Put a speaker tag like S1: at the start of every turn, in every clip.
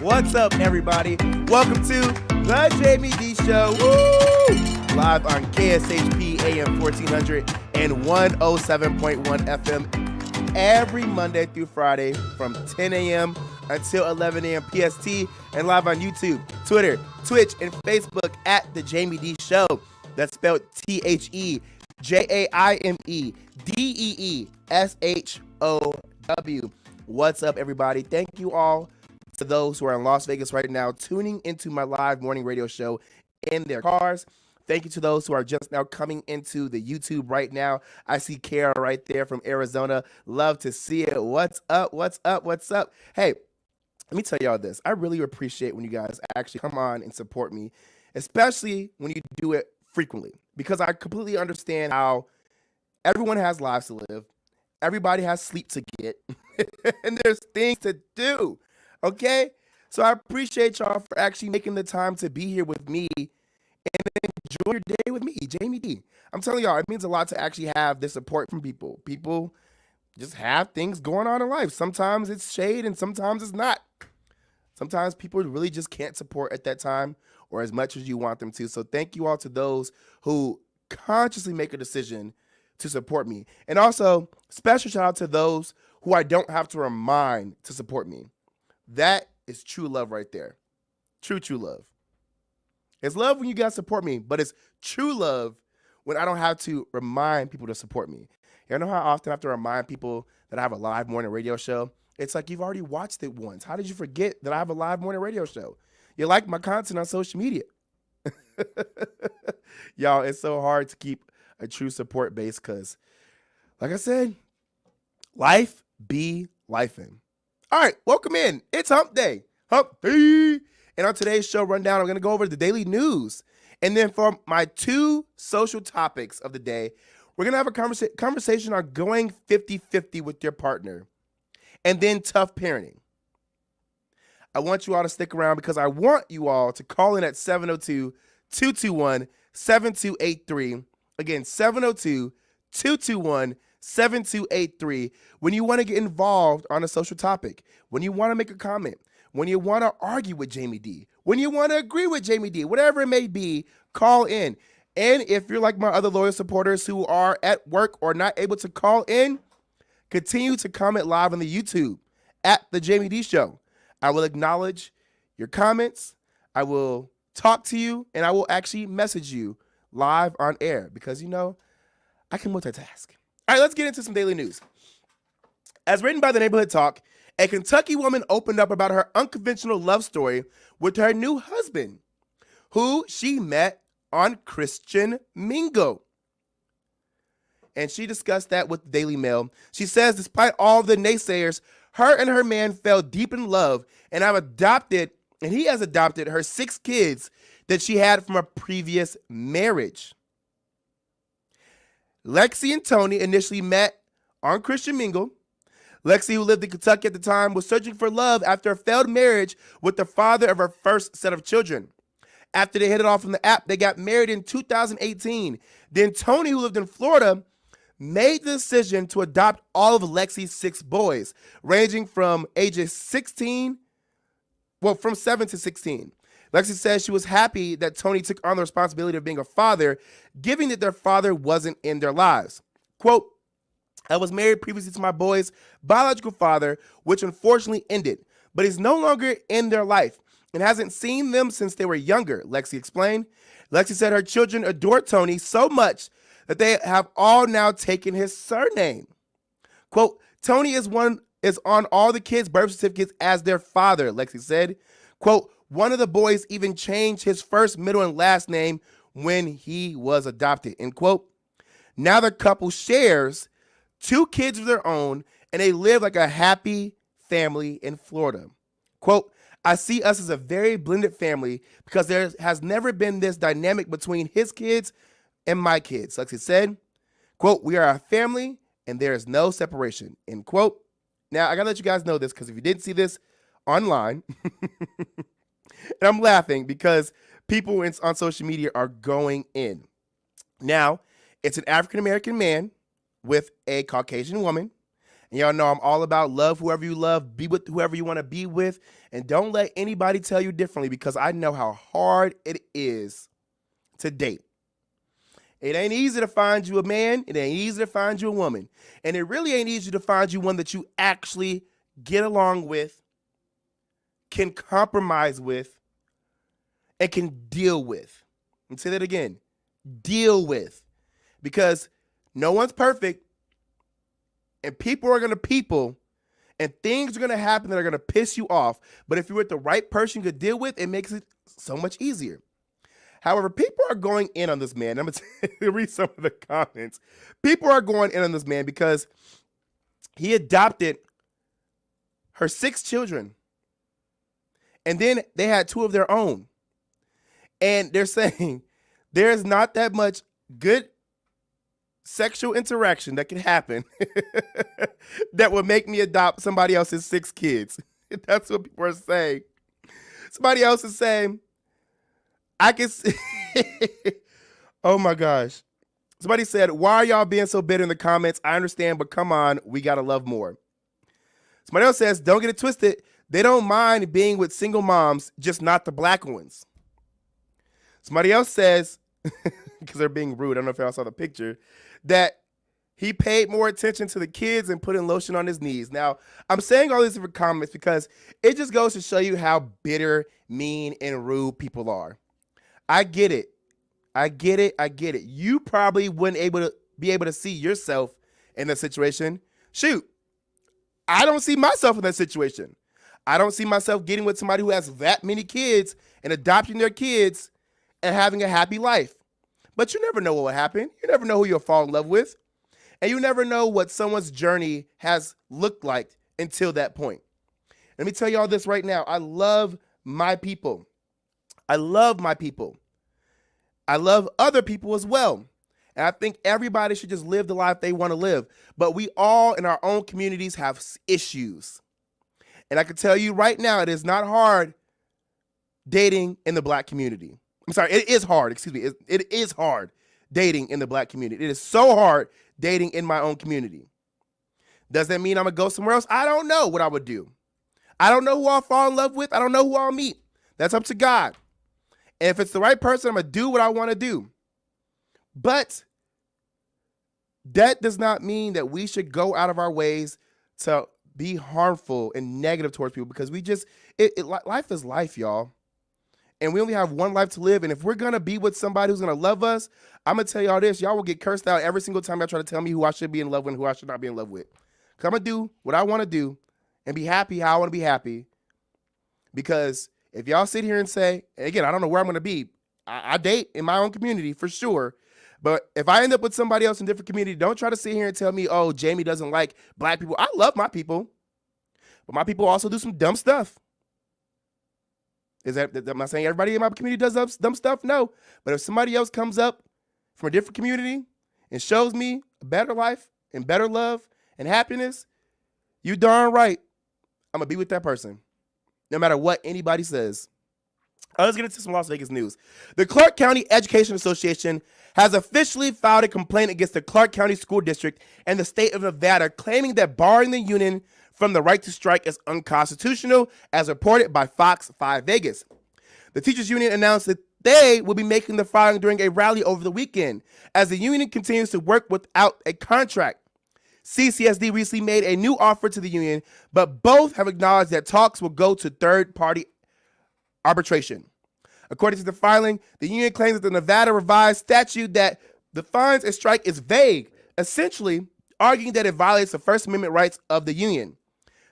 S1: What's up, everybody? Welcome to the Jaime Dee Show. Woo! Live on KSHP AM 1400 and 107.1 FM every Monday through Friday from 10 a.m. until 11 a.m. PST, and live on YouTube, Twitter, Twitch, and Facebook at the Jaime Dee Show. That's spelled TheJaimeDeeshow. What's up, everybody? Thank you all to those who are in Las Vegas right now, tuning into my live morning radio show in their cars. Thank you to those who are just now coming into the YouTube right now. I see Kara right there from Arizona. Love to see it. What's up? What's up? What's up? Hey, let me tell y'all this. I really appreciate when you guys actually come on and support me, especially when you do it frequently, because I completely understand how everyone has lives to live. Everybody has sleep to get, and there's things to do, okay? So I appreciate y'all for actually making the time to be here with me and enjoy your day with me, Jaime Dee. I'm telling y'all, it means a lot to actually have this support from people. People just have things going on in life. Sometimes it's shade and sometimes it's not. Sometimes people really just can't support at that time or as much as you want them to. So thank you all to those who consciously make a decision to support me. And also, special shout out to those who I don't have to remind to support me. That is true love right there. True love. It's love when you guys support me, but it's true love when I don't have to remind people to support me. You know how often I have to remind people that I have a live morning radio show? It's like you've already watched it once. How did you forget that I have a live morning radio show? You like my content on social media. Y'all, it's so hard to keep a true support base because, like I said, life be lifing. All right, welcome in. It's Hump Day. Hump Day. And on today's show rundown, I'm going to go over the daily news. And then for my two social topics of the day, we're going to have a conversation on going 50-50 with your partner. And then tough parenting. I want you all to stick around because I want you all to call in at 702-221-7283. Again, 702-221-7283 when you want to get involved on a social topic, when you want to make a comment, when you want to argue with Jaime Dee, when you want to agree with Jaime Dee, whatever it may be, call in. And if you're like my other loyal supporters who are at work or not able to call in, continue to comment live on the YouTube at the Jaime Dee Show. I will acknowledge your comments, I will talk to you, and I will actually message you live on air because, you know, I can multitask. All right, let's get into some daily news. As written by the Neighborhood Talk, a Kentucky woman opened up about her unconventional love story with her new husband, who she met on Christian Mingle. And she discussed that with the Daily Mail. She says, despite all the naysayers, her and her man fell deep in love, and he has adopted her 6 kids that she had from a previous marriage. Lexi and Tony initially met on Christian Mingle. Lexi, who lived in Kentucky at the time, was searching for love after a failed marriage with the father of her first set of children. After they hit it off from the app, they got married in 2018. Then Tony, who lived in Florida, made the decision to adopt all of Lexi's 6 boys, ranging from ages 7 to 16. Lexi says she was happy that Tony took on the responsibility of being a father, given that their father wasn't in their lives. Quote, I was married previously to my boys' biological father, which unfortunately ended, but he's no longer in their life and hasn't seen them since they were younger, Lexi explained. Lexi said her children adore Tony so much that they have all now taken his surname. Quote, Tony is on all the kids' birth certificates as their father, Lexi said. Quote, one of the boys even changed his first, middle, and last name when he was adopted, end quote. Now the couple shares 2 kids of their own, and they live like a happy family in Florida. Quote, I see us as a very blended family because there has never been this dynamic between his kids and my kids, Lexi said. Quote, we are a family and there is no separation, end quote. Now, I gotta let you guys know this because if you didn't see this online, and I'm laughing because people on social media are going in. Now, it's an African-American man with a Caucasian woman, And y'all know I'm all about love whoever you love, be with whoever you want to be with, and don't let anybody tell you differently because I know how hard it is to date. It ain't easy to find you a man. It ain't easy to find you a woman. And it really ain't easy to find you one that you actually get along with, can compromise with, and can deal with. Let me say that again. Deal with. Because no one's perfect. And people are going to people. And things are going to happen that are going to piss you off. But if you're with the right person you could deal with, it makes it so much easier. However, people are going in on this man. I'm going to read some of the comments. People are going in on this man because he adopted her 6 children. And then they had 2 of their own. And they're saying there's not that much good sexual interaction that can happen that would make me adopt somebody else's 6 kids. That's what people are saying. Somebody else is saying, I can see. Oh my gosh. Somebody said, why are y'all being so bitter in the comments? I understand, but come on, we got to love more. Somebody else says, don't get it twisted. They don't mind being with single moms, just not the black ones. Somebody else says, because they're being rude, I don't know if y'all saw the picture, that he paid more attention to the kids and putting lotion on his knees. Now, I'm saying all these different comments because it just goes to show you how bitter, mean, and rude people are. I get it. I get it. I get it. You probably wouldn't be able to see yourself in that situation. Shoot, I don't see myself in that situation. I don't see myself getting with somebody who has that many kids and adopting their kids and having a happy life. But you never know what will happen. You never know who you'll fall in love with. And you never know what someone's journey has looked like until that point. Let me tell you all this right now. I love my people. I love my people. I love other people as well. And I think everybody should just live the life they want to live. But we all in our own communities have issues. And I can tell you right now, it is not hard dating in the black community. I'm sorry, it is hard. Excuse me. It is hard dating in the black community. It is so hard dating in my own community. Does that mean I'm going to go somewhere else? I don't know what I would do. I don't know who I'll fall in love with. I don't know who I'll meet. That's up to God. And if it's the right person, I'm going to do what I want to do. But that does not mean that we should go out of our ways to be harmful and negative towards people because life is life, y'all. And we only have one life to live. And if we're going to be with somebody who's going to love us, I'm going to tell y'all this. Y'all will get cursed out every single time y'all try to tell me who I should be in love with and who I should not be in love with. Because I'm going to do what I want to do and be happy how I want to be happy. Because if y'all sit here and say, and again, I don't know where I'm going to be. I date in my own community for sure. But if I end up with somebody else in a different community, don't try to sit here and tell me, oh, Jamie doesn't like black people. I love my people. But my people also do some dumb stuff. Am I saying everybody in my community does dumb stuff? No. But if somebody else comes up from a different community and shows me a better life and better love and happiness, you darn right, I'm going to be with that person. No matter what anybody says. Let's get into some Las Vegas news. The Clark County Education Association has officially filed a complaint against the Clark County School District and the state of Nevada, claiming that barring the union from the right to strike is unconstitutional, as reported by Fox 5 Vegas. The teachers union announced that they will be making the filing during a rally over the weekend, as the union continues to work without a contract. CCSD recently made a new offer to the union, but both have acknowledged that talks will go to third-party arbitration. According to the filing, the union claims that the Nevada revised statute that defines a strike is vague, essentially arguing that it violates the First Amendment rights of the union.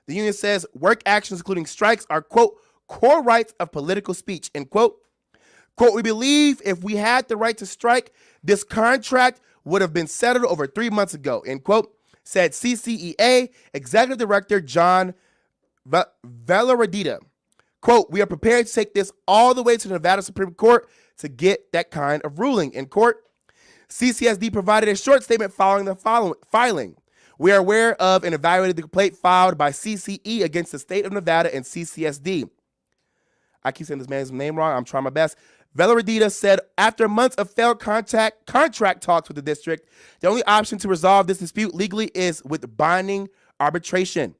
S1: The union says work actions, including strikes, are, quote, core rights of political speech, end quote. Quote, we believe if we had the right to strike, this contract would have been settled over 3 months ago, end quote, said CCEA Executive Director John Velaradita. Quote, we are prepared to take this all the way to the Nevada Supreme Court to get that kind of ruling, in court. CCSD provided a short statement following the filing. We are aware of and evaluated the complaint filed by CCE against the state of Nevada and CCSD. I keep saying this man's name wrong. I'm trying my best. Velaradita said, after months of failed contract talks with the district, the only option to resolve this dispute legally is with binding arbitration.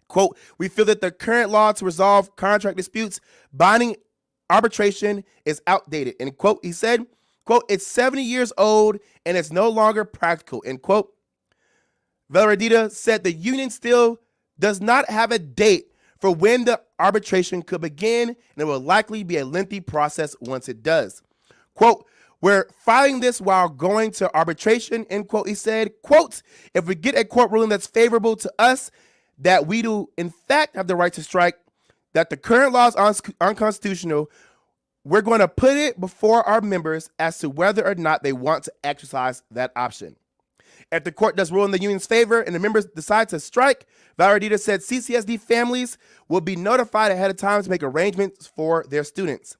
S1: Quote, we feel that the current law to resolve contract disputes binding arbitration is outdated. End quote. He said, quote, it's 70 years old and it's no longer practical. End quote. Varadita said the union still does not have a date for when the arbitration could begin, and it will likely be a lengthy process once it does. Quote, we're filing this while going to arbitration, end quote. He said, quote, if we get a court ruling that's favorable to us, that we do in fact have the right to strike, that the current law is unconstitutional, we're going to put it before our members as to whether or not they want to exercise that option. If the court does rule in the union's favor and the members decide to strike, Varadita said CCSD families will be notified ahead of time to make arrangements for their students.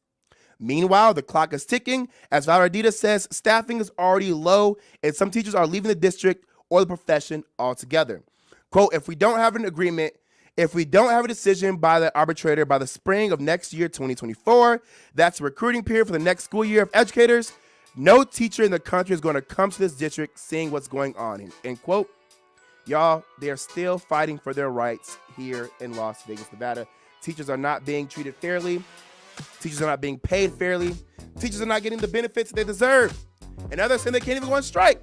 S1: Meanwhile, the clock is ticking. As Varadita says, staffing is already low and some teachers are leaving the district or the profession altogether. Quote, if we don't have an agreement, if we don't have a decision by the arbitrator by the spring of next year, 2024, that's the recruiting period for the next school year of educators, no teacher in the country is going to come to this district seeing what's going on, end quote. Y'all, they're still fighting for their rights here in Las Vegas, Nevada. Teachers are not being treated fairly. Teachers are not being paid fairly. Teachers are not getting the benefits they deserve. And others saying they can't even go on strike.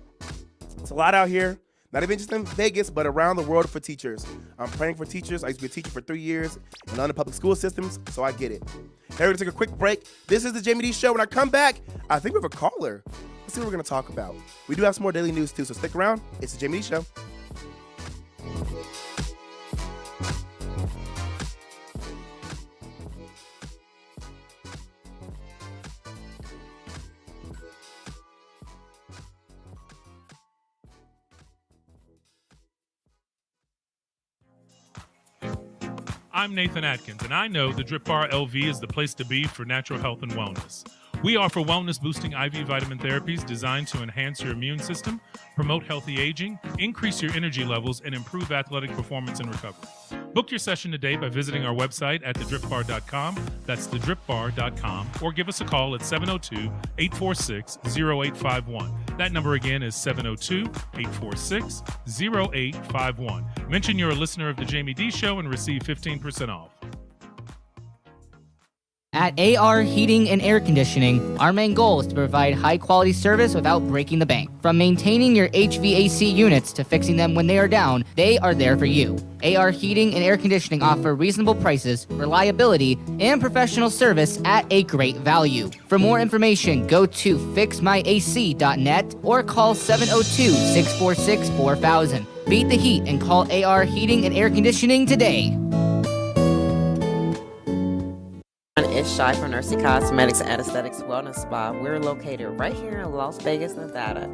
S1: It's a lot out here, not even just in Vegas, but around the world for teachers. I'm praying for teachers. I used to be a teacher for 3 years in London public school systems, so I get it. Hey, we're going to take a quick break. This is the Jaime Dee Show. When I come back, I think we have a caller. Let's see what we're going to talk about. We do have some more daily news, too, so stick around. It's the Jaime Dee Show.
S2: I'm Nathan Atkins, and I know the Drip Bar LV is the place to be for natural health and wellness. We offer wellness-boosting IV vitamin therapies designed to enhance your immune system, promote healthy aging, increase your energy levels, and improve athletic performance and recovery. Book your session today by visiting our website at thedripbar.com. That's thedripbar.com, or give us a call at 702-846-0851. That number again is 702-846-0851. Mention you're a listener of the Jaime Dee Show and receive 15% off.
S3: At AR Heating and Air Conditioning, our main goal is to provide high-quality service without breaking the bank. From maintaining your HVAC units to fixing them when they are down, they are there for you. AR Heating and Air Conditioning offer reasonable prices, reliability, and professional service at a great value. For more information, go to fixmyac.net or call 702-646-4000. Beat the heat and call AR Heating and Air Conditioning today.
S4: It's Shy from Nursing Cosmetics and Aesthetics Wellness Spa. We're located right here in Las Vegas, Nevada.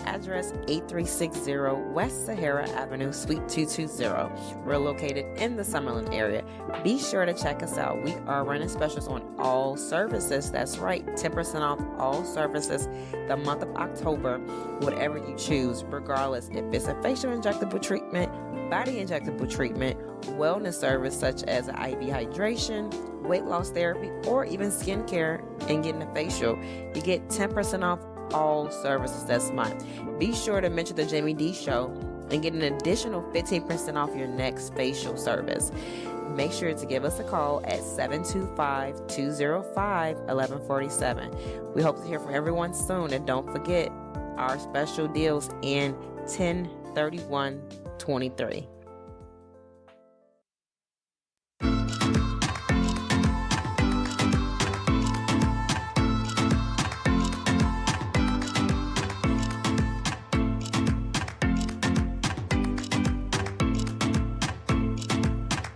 S4: Address 8360 West Sahara Avenue, Suite 220. We're located in the Summerlin area. Be sure to check us out. We are running specials on all services. That's right, 10% off all services the month of October, whatever you choose, regardless if it's a facial injectable treatment, body injectable treatment, wellness service such as IV hydration, weight loss therapy, or even skincare and getting a facial. You get 10% off all services this month. Be sure to mention the Jaime Dee Show and get an additional 15% off your next facial service. Make sure to give us a call at 725-205-1147. We hope to hear from everyone soon, and don't forget our special deals in 10/31/23.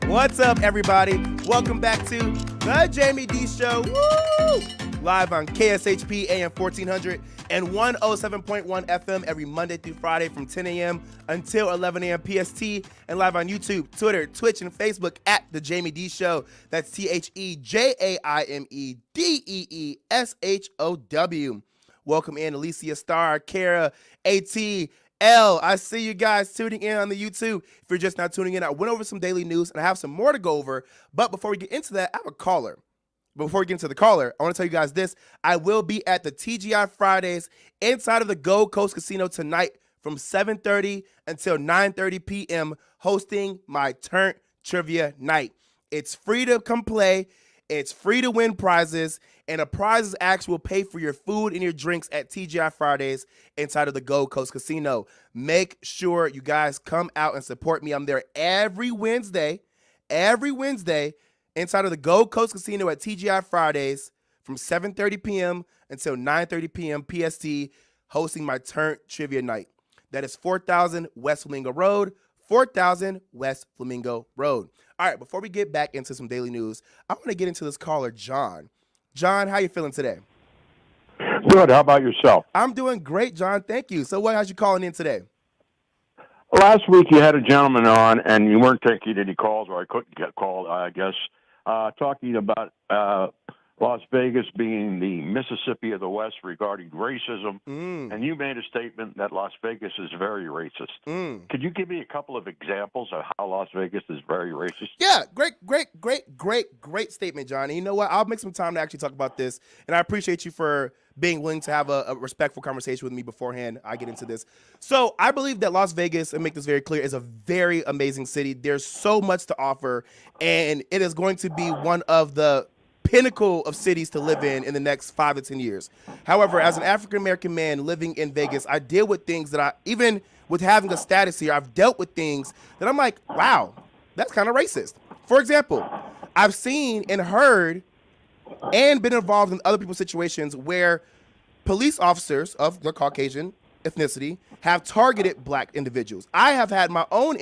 S1: What's up, everybody? Welcome back to the Jaime Dee Show. Woo! Live on KSHP AM 1400 and 107.1 FM every Monday through Friday from 10 a.m. until 11 a.m. PST, and live on YouTube, Twitter, Twitch, and Facebook at the Jaime Dee Show. That's TheJaimeDeeshow. Welcome in Alicia Star, Kara, AT, I see you guys tuning in on the YouTube. If you're just now tuning in, I went over some daily news and I have some more to go over. But before we get into that, I have a caller. Before we get into the caller, I want to tell you guys this. I will be at the TGI Fridays inside of the Gold Coast Casino tonight from 7:30 until 9:30 p.m. hosting my Turnt Trivia Night. It's free to come play. It's free to win prizes, and the prizes actually will pay for your food and your drinks at TGI Fridays inside of the Gold Coast Casino. Make sure you guys come out and support me. I'm there every Wednesday inside of the Gold Coast Casino at TGI Fridays from 7:30 p.m. until 9:30 p.m. PST, hosting my Turnt Trivia Night. That is 4000 West Flamingo Road, 4000 West Flamingo Road. All right, before we get back into some daily news, I want to get into this caller, John. John, how you feeling today?
S5: Good. How about yourself?
S1: I'm doing great, John. Thank you. So how's you calling in today?
S5: Last week you had a gentleman on, and you weren't taking any calls, or I couldn't get called, I guess, talking about Las Vegas being the Mississippi of the West regarding racism, and you made a statement that Las Vegas is very racist. Could you give me a couple of examples of how Las Vegas is very racist?
S1: Yeah, great statement, John. And you know what? I'll make some time to actually talk about this, and I appreciate you for being willing to have a respectful conversation with me beforehand I get into this. So I believe that Las Vegas, and make this very clear, is a very amazing city. There's so much to offer, and it is going to be one of the pinnacle of cities to live in the next 5 to 10 years. However, as an African-American man living in Vegas, I deal with things that even with having a status here, I've dealt with things that I'm like, wow, that's kind of racist. For example, I've seen and heard and been involved in other people's situations where police officers of the Caucasian ethnicity have targeted black individuals. I have had my own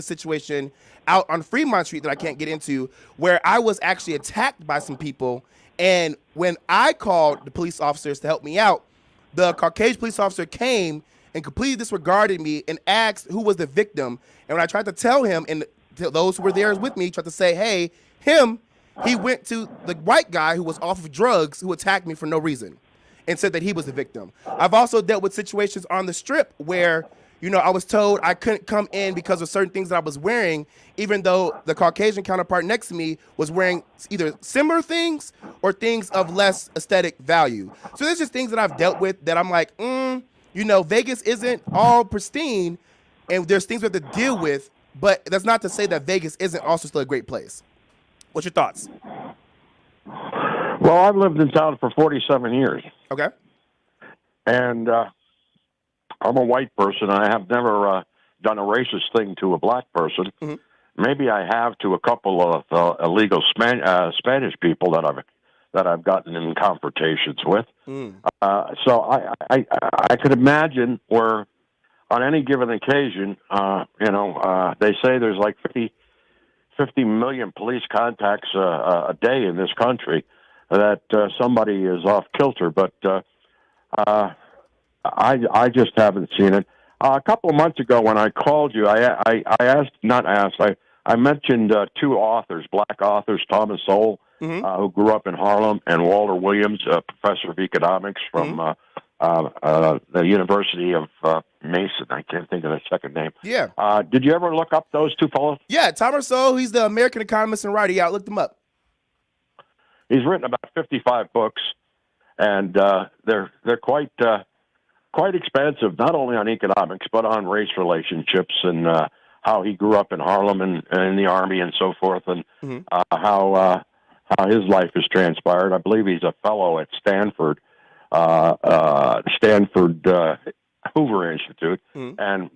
S1: situation out on Fremont Street that I can't get into, where I was actually attacked by some people, and when I called the police officers to help me out, the Caucasian police officer came and completely disregarded me and asked who was the victim. And when I tried to tell him, and those who were there with me tried to say, hey, he went to the white guy who was off of drugs who attacked me for no reason and said that he was the victim. I've also dealt with situations on the Strip where, I was told I couldn't come in because of certain things that I was wearing, even though the Caucasian counterpart next to me was wearing either similar things or things of less aesthetic value. So there's just things that I've dealt with that I'm like, Vegas isn't all pristine, and there's things we have to deal with, but that's not to say that Vegas isn't also still a great place. What's your thoughts?
S5: Well, I've lived in town for 47 years.
S1: Okay.
S5: And I'm a white person. I have never done a racist thing to a black person. Mm-hmm. Maybe I have to a couple of illegal Spanish people that I've gotten in confrontations with. So I could imagine where on any given occasion, they say there's like 50 million police contacts a day in this country, that somebody is off kilter, but I just haven't seen it. A couple of months ago when I called you, I mentioned two authors, black authors, Thomas Sowell, who grew up in Harlem, and Walter Williams, a professor of economics from the University of Mason. I can't think of the second name.
S1: Yeah.
S5: Did you ever look up those two fellows?
S1: Yeah, Thomas Sowell, he's the American economist and writer. Yeah, I looked him up.
S5: He's written about 55 books, and they're quite expansive, not only on economics but on race relationships and how he grew up in Harlem and in the Army and so forth, and how his life has transpired. I believe he's a fellow at Stanford Hoover Institute, and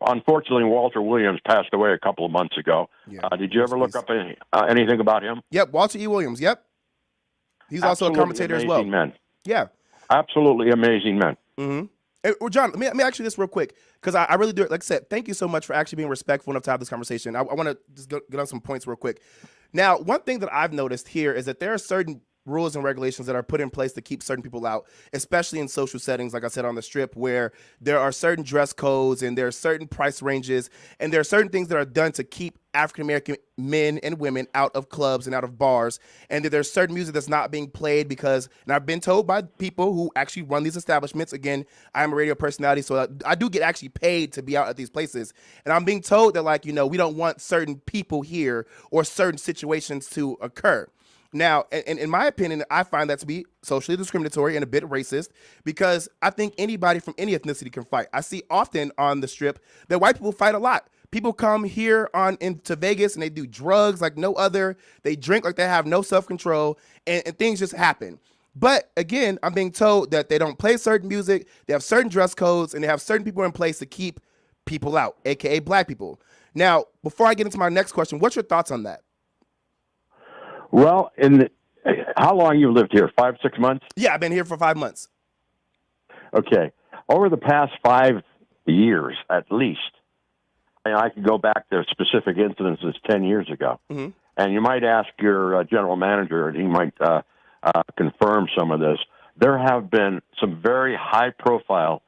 S5: unfortunately, Walter Williams passed away a couple of months ago. Yeah, did you ever look up anything about him?
S1: Yep, Walter E. Williams. Yep, he's also a commentator as well.
S5: Men.
S1: Yeah,
S5: absolutely amazing men.
S1: Hey, John, let me ask you this real quick, because I really do. Like I said, thank you so much for actually being respectful enough to have this conversation. I want to just get on some points real quick. Now, one thing that I've noticed here is that there are certain rules and regulations that are put in place to keep certain people out, especially in social settings, like I said, on the Strip, where there are certain dress codes and there are certain price ranges, and there are certain things that are done to keep African-American men and women out of clubs and out of bars, and that there's certain music that's not being played because, and I've been told by people who actually run these establishments, again, I'm a radio personality, so I do get actually paid to be out at these places, and I'm being told that, we don't want certain people here or certain situations to occur. Now, and in my opinion, I find that to be socially discriminatory and a bit racist because I think anybody from any ethnicity can fight. I see often on the Strip that white people fight a lot. People come here into Vegas and they do drugs like no other. They drink like they have no self-control, and things just happen. But again, I'm being told that they don't play certain music, they have certain dress codes, and they have certain people in place to keep people out, aka black people. Now, before I get into my next question, what's your thoughts on that?
S5: Well, how long you lived here? 5, 6 months?
S1: Yeah, I've been here for 5 months.
S5: Okay. Over the past 5 years, at least, I could go back to specific incidences 10 years ago.
S1: Mm-hmm.
S5: And you might ask your general manager, and he might confirm some of this. There have been some very high-profile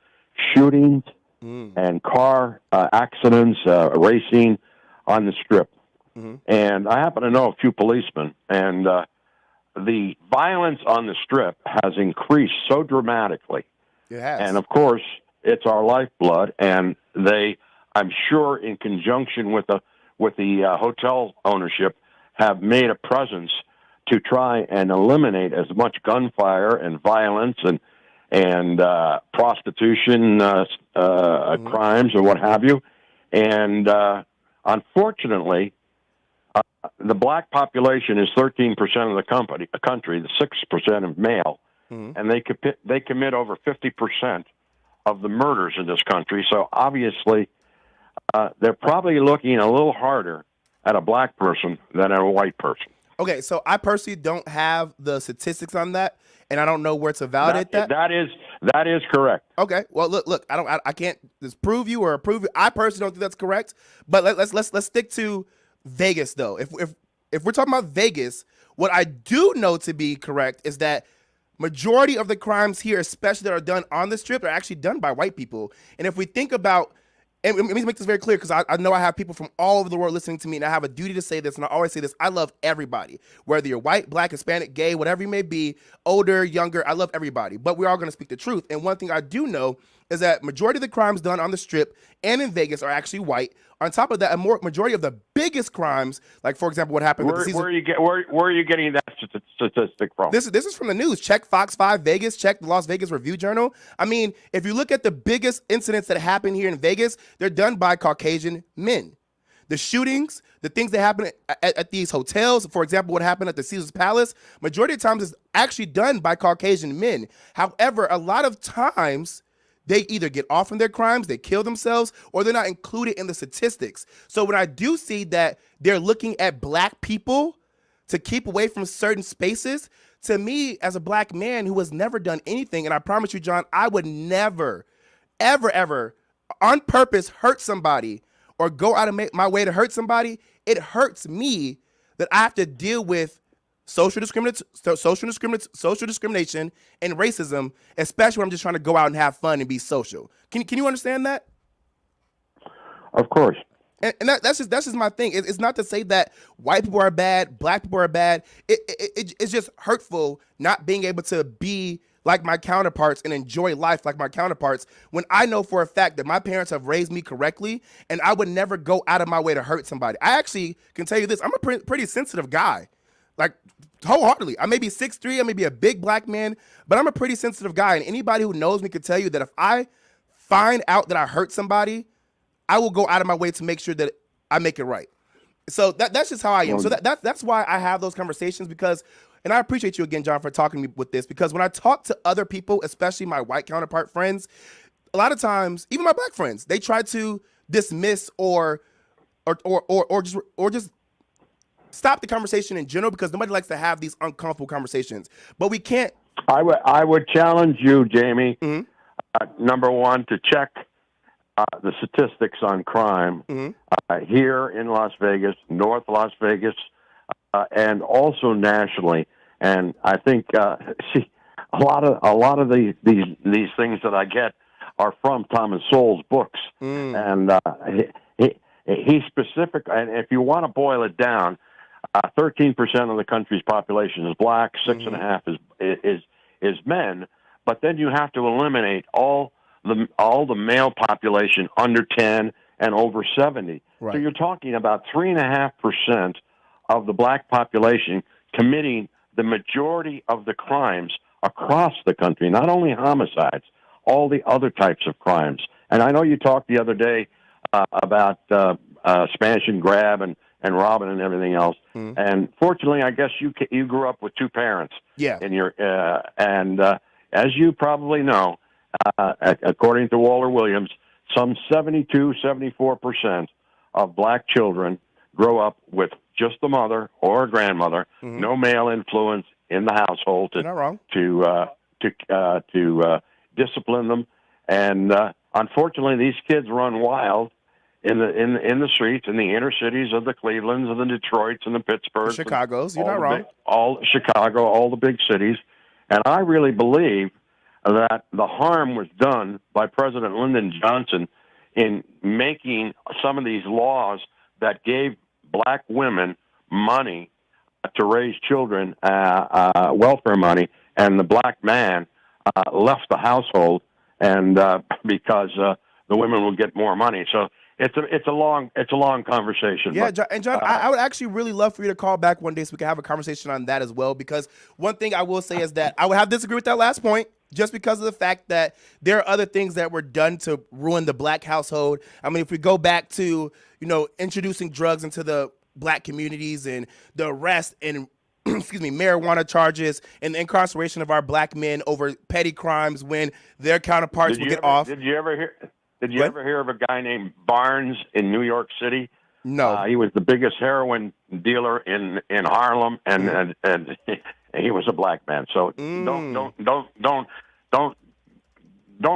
S5: shootings and car accidents, racing on the Strip. Mm-hmm. And I happen to know a few policemen, and the violence on the Strip has increased so dramatically.
S1: It has.
S5: And, of course, it's our lifeblood, and they, I'm sure, in conjunction with the hotel ownership, have made a presence to try and eliminate as much gunfire and violence and prostitution crimes or what have you. And unfortunately, the black population is 13% of the country, the 6% of male, and they commit over 50% of the murders in this country. So obviously, they're probably looking a little harder at a black person than at a white person.
S1: Okay, so I personally don't have the statistics on that, and I don't know where to validate that.
S5: That is correct.
S1: Okay, well, look, I can't disprove you or approve you. I personally don't think that's correct. But let's stick to Vegas though. If we're talking about Vegas, what I do know to be correct is that majority of the crimes here, especially that are done on the Strip, are actually done by white people. And if we think about, and let me make this very clear because I know I have people from all over the world listening to me, and I have a duty to say this, and I always say this: I love everybody, whether you're white, black, Hispanic, gay, whatever you may be, older, younger. I love everybody, but we're all going to speak the truth. And one thing I do know is that majority of the crimes done on the Strip and in Vegas are actually white. On top of that, majority of the biggest crimes, like for example, what happened with the season.
S5: Where are you getting that statistic from?
S1: This is from the news. Check Fox 5 Vegas. Check the Las Vegas Review Journal. I mean, if you look at the biggest incidents that happen here in Vegas, they're done by Caucasian men. The shootings, the things that happen at these hotels, for example, what happened at the Caesars Palace, majority of times is actually done by Caucasian men. However, a lot of times, they either get off from their crimes, they kill themselves, or they're not included in the statistics. So when I do see that they're looking at black people to keep away from certain spaces, to me, as a black man who has never done anything, and I promise you, John, I would never, ever, ever, on purpose hurt somebody or go out of my way to hurt somebody, it hurts me that I have to deal with social discrimination and racism, especially when I'm just trying to go out and have fun and be social. Can you understand that?
S5: Of course.
S1: And that's just my thing. It's not to say that white people are bad, black people are bad. It's just hurtful not being able to be like my counterparts and enjoy life like my counterparts when I know for a fact that my parents have raised me correctly and I would never go out of my way to hurt somebody. I actually can tell you this. I'm a pretty sensitive guy. Like, wholeheartedly. I may be 6'3", I may be a big black man, but I'm a pretty sensitive guy. And anybody who knows me can tell you that if I find out that I hurt somebody, I will go out of my way to make sure that I make it right. So that's just how I am. So that's why I have those conversations because, and I appreciate you again, John, for talking to me with this, because when I talk to other people, especially my white counterpart friends, a lot of times, even my black friends, they try to dismiss or just stop the conversation in general because nobody likes to have these uncomfortable conversations. But we can't.
S5: I would challenge you, Jamie, number one, to check the statistics on crime here in Las Vegas, North Las Vegas, and also nationally. And I think see a lot of these things that I get are from Thomas Sowell's books, and he's specific. And if you want to boil it down, 13% of the country's population is black, 6.5% is men. But then you have to eliminate all the male population under 10 and over 70. Right. So you're talking about 3.5% of the black population committing the majority of the crimes across the country, not only homicides, all the other types of crimes. And I know you talked the other day about smash and grab and robbing and everything else. And fortunately, I guess you grew up with two parents.
S1: Yeah.
S5: In your as you probably know, according to Walter Williams, some 74% of black children grow up with just a mother or a grandmother, no male influence in the household
S1: You're not wrong.
S5: to discipline them. And unfortunately, these kids run wild in the streets, in the inner cities of the Clevelands and the Detroits and the Pittsburghs,
S1: Chicago's. You're not wrong.
S5: All Chicago, all the big cities. And I really believe that the harm was done by President Lyndon Johnson in making some of these laws that gave black women money to raise children, welfare money, and the black man left the household, and because the women would get more money. So it's a long conversation.
S1: Yeah,
S5: but,
S1: and John, I would actually really love for you to call back one day so we can have a conversation on that as well. Because one thing I will say is that I would have to disagree with that last point, just because of the fact that there are other things that were done to ruin the black household. I mean, if we go back to, introducing drugs into the black communities and the arrest and marijuana charges and the incarceration of our black men over petty crimes when their counterparts would get off.
S5: Did you ever hear of a guy named Barnes in New York City?
S1: No.
S5: He was the biggest heroin dealer in Harlem, and he was a black man. So don't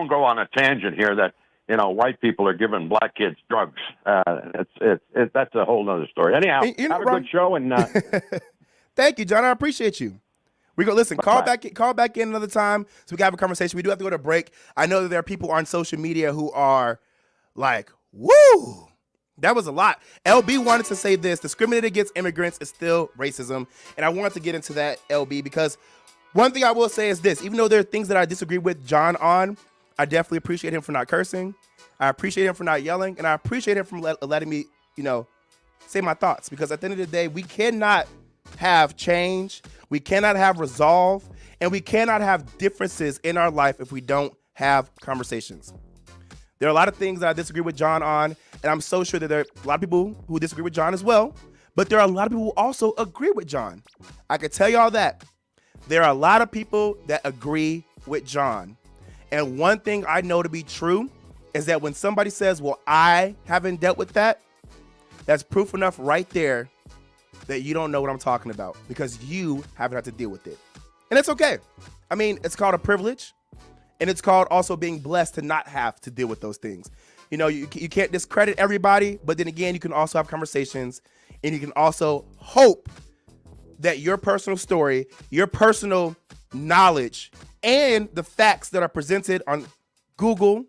S5: go on a tangent here that white people are giving black kids drugs. That's a whole other story. Anyhow, have a good show, and
S1: thank you, John. I appreciate you. We go. Listen, call back in another time so we can have a conversation. We do have to go to break. I know that there are people on social media who are like, "Woo, that was a lot." LB wanted to say this: discriminating against immigrants is still racism, and I wanted to get into that, LB, because one thing I will say is this: even though there are things that I disagree with John on, I definitely appreciate him for not cursing. I appreciate him for not yelling, and I appreciate him for letting me, say my thoughts. Because at the end of the day, we cannot have change, we cannot have resolve, and we cannot have differences in our life if we don't have conversations. There are a lot of things that I disagree with John on, and I'm so sure that there are a lot of people who disagree with John as well, but there are a lot of people who also agree with John. I can tell y'all that. There are a lot of people that agree with John. And one thing I know to be true is that when somebody says, well, I haven't dealt with that, that's proof enough right there that you don't know what I'm talking about, because you haven't had to deal with it. And it's okay. I mean, it's called a privilege, and it's called also being blessed to not have to deal with those things. You can't discredit everybody, but then again, you can also have conversations, and you can also hope that your personal story, your personal knowledge, and the facts that are presented on Google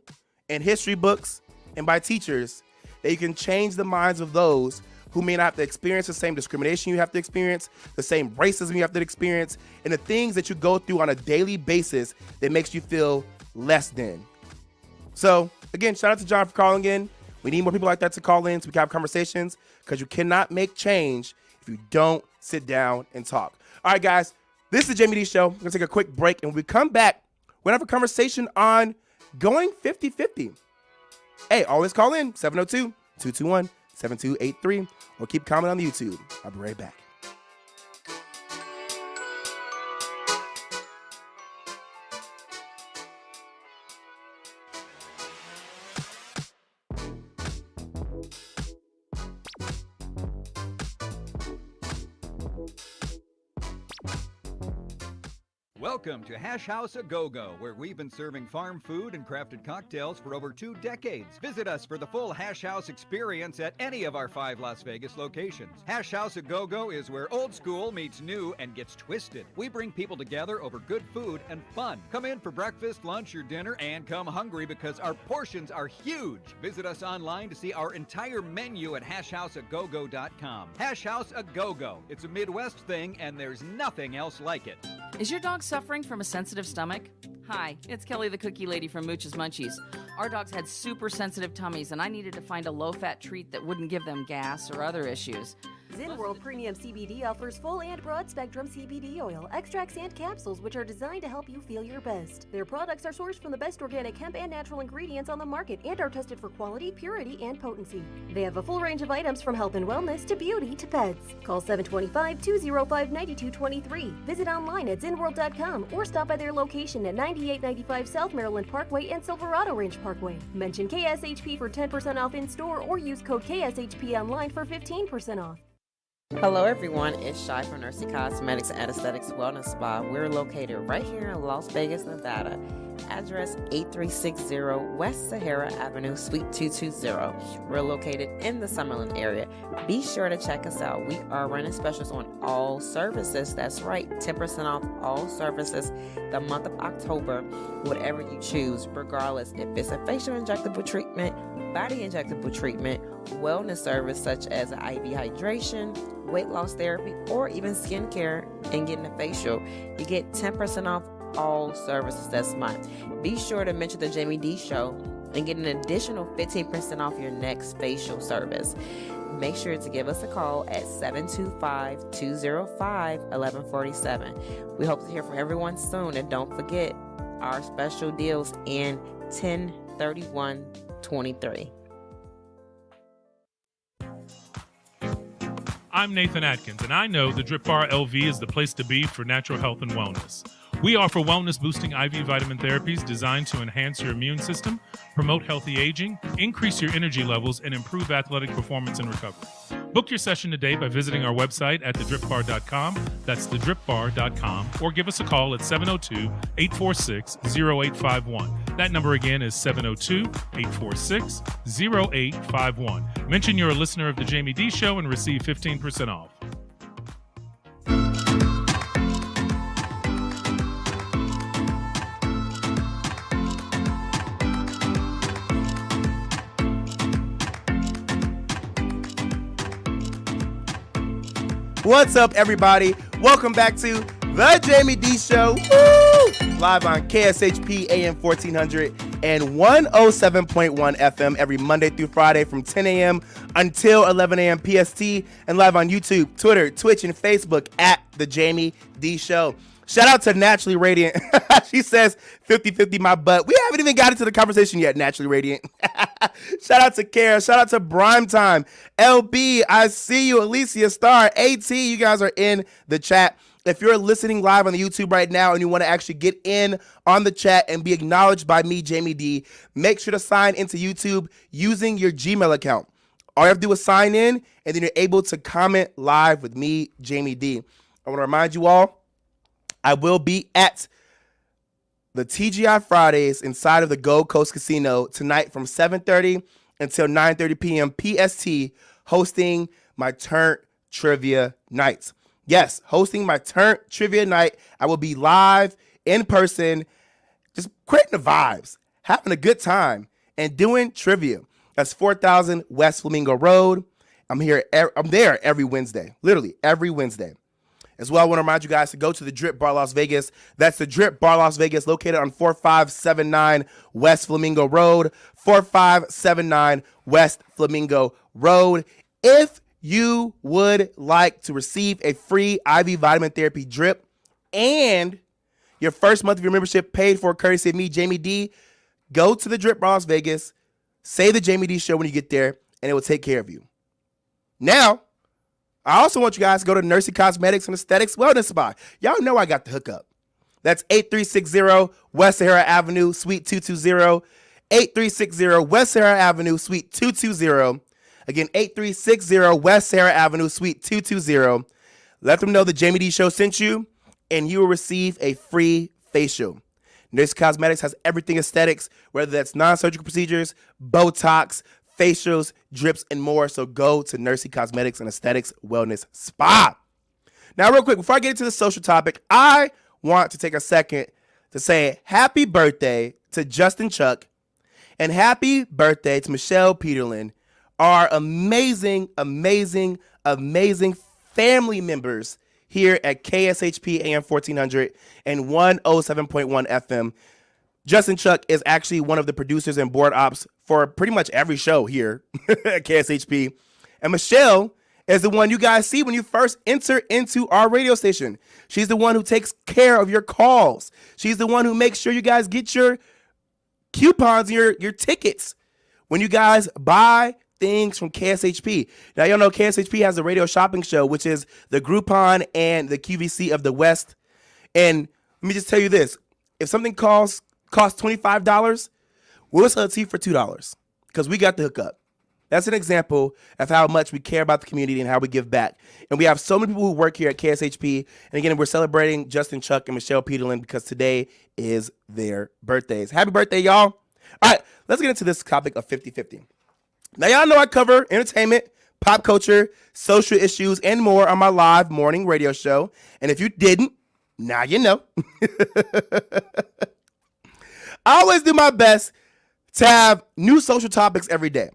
S1: and history books and by teachers, that you can change the minds of those who may not have to experience the same discrimination you have to experience, the same racism you have to experience, and the things that you go through on a daily basis that makes you feel less than. So, again, shout out to John for calling in. We need more people like that to call in so we can have conversations, because you cannot make change if you don't sit down and talk. All right, guys, this is the Jaime Dee Show. We're going to take a quick break, and when we come back, we're going to have a conversation on going 50-50. Hey, always call in, 702-221-7283, or keep commenting on the YouTube. I'll be right back.
S6: Welcome to Hash House A Go-Go, where we've been serving farm food and crafted cocktails for over 2 decades. Visit us for the full Hash House experience at any of our 5 Las Vegas locations. Hash House A Go-Go is where old school meets new and gets twisted. We bring people together over good food and fun. Come in for breakfast, lunch, or dinner, and come hungry because our portions are huge. Visit us online to see our entire menu at hashhouseagogo.com. Hash House A Go-Go. It's a Midwest thing, and there's nothing else like it.
S7: Is your dog suffering from a sensitive stomach? Hi, it's Kelly the Cookie Lady from Mooch's Munchies. Our dogs had super sensitive tummies, and I needed to find a low-fat treat that wouldn't give them gas or other issues.
S8: ZenWorld Premium CBD offers full and broad spectrum CBD oil, extracts, and capsules which are designed to help you feel your best. Their products are sourced from the best organic hemp and natural ingredients on the market and are tested for quality, purity, and potency. They have a full range of items from health and wellness to beauty to pets. Call 725-205-9223. Visit online at zenworld.com or stop by their location at 9895 South Maryland Parkway and Silverado Ranch Parkway. Mention KSHP for 10% off in store or use code KSHP online for 15% off.
S4: Hello, everyone. It's Shy from Nursey Cosmetics and Aesthetics Wellness Spa. We're located right here in Las Vegas, Nevada. Address 8360 West Sahara Avenue, Suite 220. We're located in the Summerlin area. Be sure to check us out. We are running specials on all services. That's right, 10% off all services the month of October, whatever you choose, regardless if it's a facial injectable treatment, body injectable treatment, wellness service such as IV hydration, weight loss therapy, or even skincare and getting a facial. You get 10% off all services this month. Be sure to mention the Jaime Dee Show and get an additional 15% off your next facial service. Make sure to give us a call at 725-205-1147. We hope to hear from everyone soon, and don't forget our special deals in 10/31/23.
S2: I'm Nathan Atkins, and I know the Drip Bar LV is the place to be for natural health and wellness. We offer wellness-boosting IV vitamin therapies designed to enhance your immune system, promote healthy aging, increase your energy levels, and improve athletic performance and recovery. Book your session today by visiting our website at thedripbar.com. That's thedripbar.com. Or give us a call at 702-846-0851. That number again is 702-846-0851. Mention you're a listener of the Jaime Dee Show and receive 15% off.
S1: What's up, everybody? Welcome back to the Jaime Dee Show. Woo! Live on KSHP AM 1400 and 107.1 FM every Monday through Friday from 10 a.m. until 11 a.m. PST, and live on YouTube, Twitter, Twitch, and Facebook at the Jaime Dee Show. Shout out to Naturally Radiant. She says 50-50 my butt. We haven't even got into the conversation yet, Naturally Radiant. Shout out to Kara. Shout out to Prime Time. LB, I see you. Alicia Star, AT, you guys are in the chat. If you're listening live on the YouTube right now and you want to actually get in on the chat and be acknowledged by me, Jaime Dee, make sure to sign into YouTube using your Gmail account. All you have to do is sign in, and then you're able to comment live with me, Jaime Dee. I want to remind you all, I will be at the TGI Fridays inside of the Gold Coast Casino tonight from 7:30 until 9:30 p.m. PST, hosting my Turnt Trivia Nights. Yes, hosting my Turnt Trivia Night. I will be live in person, just creating the vibes, having a good time, and doing trivia. That's 4000 West Flamingo Road. I'm there every Wednesday, literally every Wednesday. As well, I want to remind you guys to go to the Drip Bar Las Vegas. That's the Drip Bar Las Vegas, located on 4579 West Flamingo Road. 4579 West Flamingo Road. If you would like to receive a free IV vitamin therapy drip and your first month of your membership paid for courtesy of me, Jaime Dee, go to the Drip Bar Las Vegas, say the Jaime Dee Show when you get there, and it will take care of you. Now, I also want you guys to go to Nursey Cosmetics and Aesthetics Wellness Spa. Y'all know I got the hookup. That's 8360 West Sahara Avenue, Suite 220. 8360 West Sahara Avenue, Suite 220. Again, 8360 West Sahara Avenue, Suite 220. Let them know the Jaime Dee Show sent you, and you will receive a free facial. Nursey Cosmetics has everything aesthetics, whether that's non-surgical procedures, Botox, facials, drips, and more. So go to Nursey Cosmetics and Aesthetics Wellness Spa. Now, real quick, before I get into the social topic, I want to take a second to say happy birthday to Justin Chuck and happy birthday to Michelle Peterlin, our amazing, amazing, amazing family members here at KSHP AM 1400 and 107.1 FM. Justin Chuck is actually one of the producers and board ops for pretty much every show here at KSHP. And Michelle is the one you guys see when you first enter into our radio station. She's the one who takes care of your calls. She's the one who makes sure you guys get your coupons and your tickets when you guys buy things from KSHP. Now, y'all know KSHP has a radio shopping show, which is the Groupon and the QVC of the West. And let me just tell you this. If something costs $25, we'll sell it to you for $2 because we got the hookup. That's an example of how much we care about the community and how we give back. And we have so many people who work here at KSHP. And again, we're celebrating Justin Chuck and Michelle Peterlin because today is their birthdays. Happy birthday, y'all. All right, let's get into this topic of 50-50. Now, y'all know I cover entertainment, pop culture, social issues, and more on my live morning radio show. And if you didn't, now you know. I always do my best to have new social topics every day.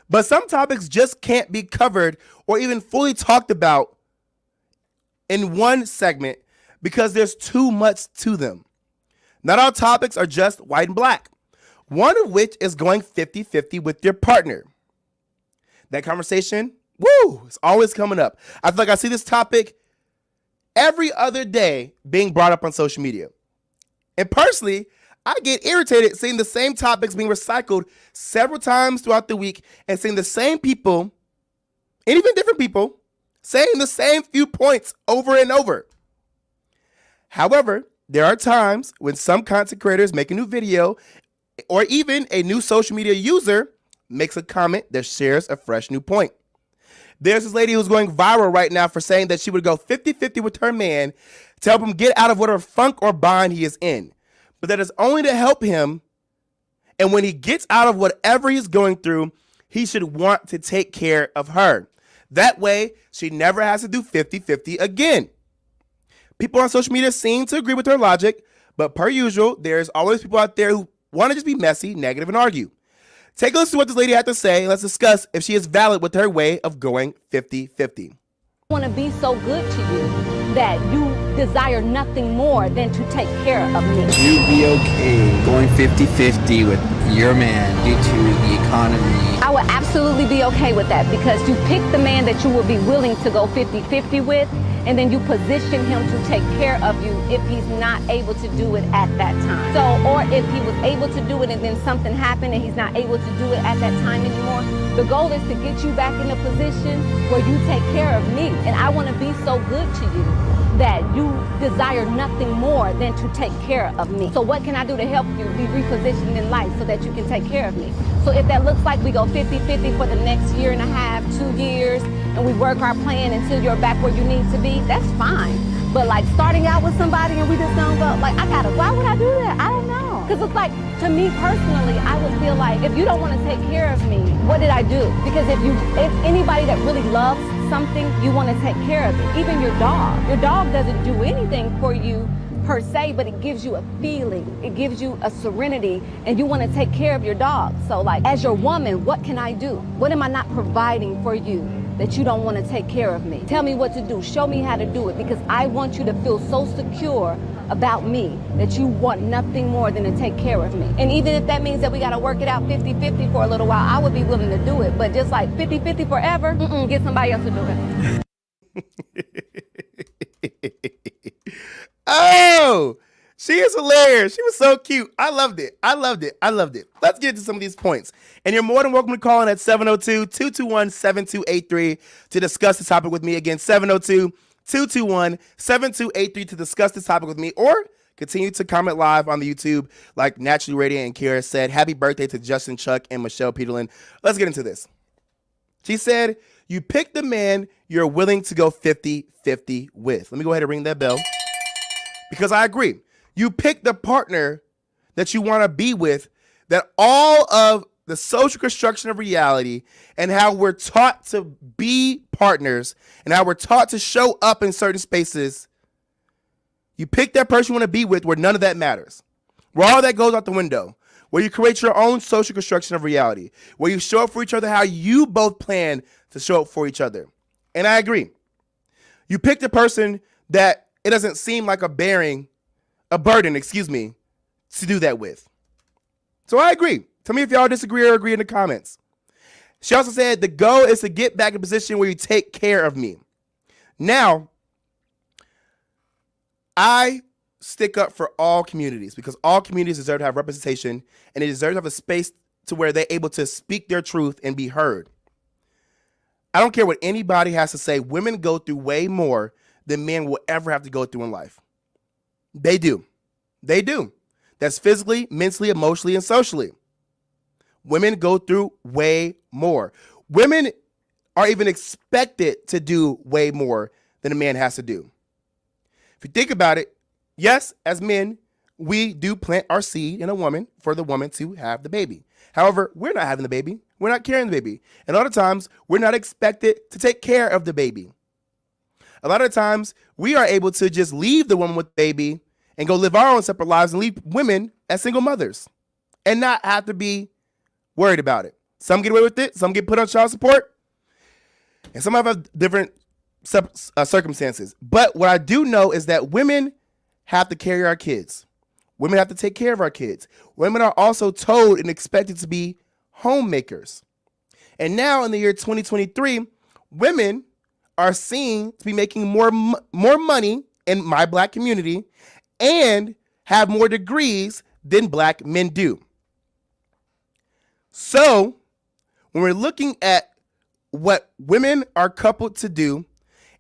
S1: But some topics just can't be covered or even fully talked about in one segment because there's too much to them. Not all topics are just white and black, one of which is going 50-50 with your partner. That conversation, it's always coming up. I feel like I see this topic every other day being brought up on social media. And personally, I get irritated seeing the same topics being recycled several times throughout the week and seeing the same people, and even different people, saying the same few points over and over. However, there are times when some content creators make a new video or even a new social media user makes a comment that shares a fresh new point. There's this lady who's going viral right now for saying that she would go 50-50 with her man to help him get out of whatever funk or bind he is in. But that is only to help him. And when he gets out of whatever he's going through, he should want to take care of her. That way, she never has to do 50-50 again. People on social media seem to agree with her logic, but per usual, there's always people out there who want to just be messy, negative, and argue. Take a listen to what this lady had to say, and let's discuss if she is valid with her way of going 50-50.
S9: I want to be so good to you that you desire nothing more than to take care of me.
S10: You'd be okay going 50-50 with your man due to the economy.
S9: I would absolutely be okay with that because you pick the man that you will be willing to go 50-50 with, and then you position him to take care of you if he's not able to do it at that time. So, or if he was able to do it and then something happened and he's not able to do it at that time anymore, the goal is to get you back in a position where you take care of me. And I want to be so good to you that you desire nothing more than to take care of me. So what can I do to help you be repositioned in life so that you can take care of me? So if that looks like we go 50-50 for the next year and a half, 2 years, and we work our plan until you're back where you need to be, that's fine. But like starting out with somebody and we just don't go, like, why would I do that? I don't know. Because it's like, to me personally, I would feel like if you don't want to take care of me, what did I do? Because if anybody that really loves something, you want to take care of it. Even your dog. Your dog doesn't do anything for you per se, but it gives you a feeling. It gives you a serenity, and you want to take care of your dog. So like, as your woman, what can I do? What am I not providing for you that you don't want to take care of me? Tell me what to do. Show me how to do it, because I want you to feel so secure about me that you want nothing more than to take care of me. And even if that means that we got to work it out 50-50 for a little while, I would be willing to do it. But just like 50-50 forever, get somebody else to do
S1: it. Oh, she is hilarious. She was so cute. I loved it. Let's get into some of these points. And you're more than welcome to call in at 702-221-7283 to discuss the topic with me. Again, 702-221-7283 to discuss this topic with me, or continue to comment live on the YouTube like Naturally Radiant and Kira said. Happy birthday to Justin Chuck and Michelle Peterlin. Let's get into this. She said, you pick the man you're willing to go 50-50 with. Let me go ahead and ring that bell, because I agree. You pick the partner that you want to be with, that all of the social construction of reality and how we're taught to be partners and how we're taught to show up in certain spaces, you pick that person you want to be with where none of that matters, where all that goes out the window, where you create your own social construction of reality, where you show up for each other how you both plan to show up for each other. And I agree. You pick the person that it doesn't seem like a burden, to do that with. So I agree. Tell me if y'all disagree or agree in the comments. She also said the goal is to get back in a position where you take care of me. Now, I stick up for all communities because all communities deserve to have representation and they deserve to have a space to where they're able to speak their truth and be heard. I don't care what anybody has to say. Women go through way more than men will ever have to go through in life. They do. They do. That's physically, mentally, emotionally, and socially. Women go through way more. Women are even expected to do way more than a man has to do. If you think about it, yes, as men, we do plant our seed in a woman for the woman to have the baby. However, we're not having the baby. We're not carrying the baby. And a lot of times, we're not expected to take care of the baby. A lot of times, we are able to just leave the woman with the baby and go live our own separate lives and leave women as single mothers and not have to be worried about it. Some get away with it. Some get put on child support. And some have different circumstances. But what I do know is that women have to carry our kids. Women have to take care of our kids. Women are also told and expected to be homemakers. And now in the year 2023, women are seen to be making more money in my black community and have more degrees than black men do. So when we're looking at what women are coupled to do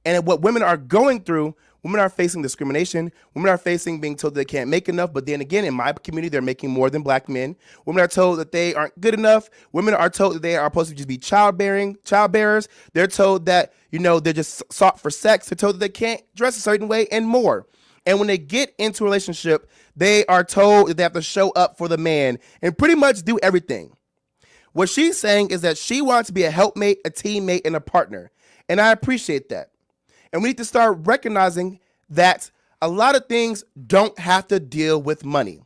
S1: and what women are going through, women are facing discrimination. Women are facing being told they can't make enough. But then again, in my community, they're making more than black men. Women are told that they aren't good enough. Women are told that they are supposed to just be child bearers. They're told that, they're just sought for sex. They're told that they can't dress a certain way and more. And when they get into a relationship, they are told that they have to show up for the man and pretty much do everything. What she's saying is that she wants to be a helpmate, a teammate, and a partner. And I appreciate that. And we need to start recognizing that a lot of things don't have to deal with money.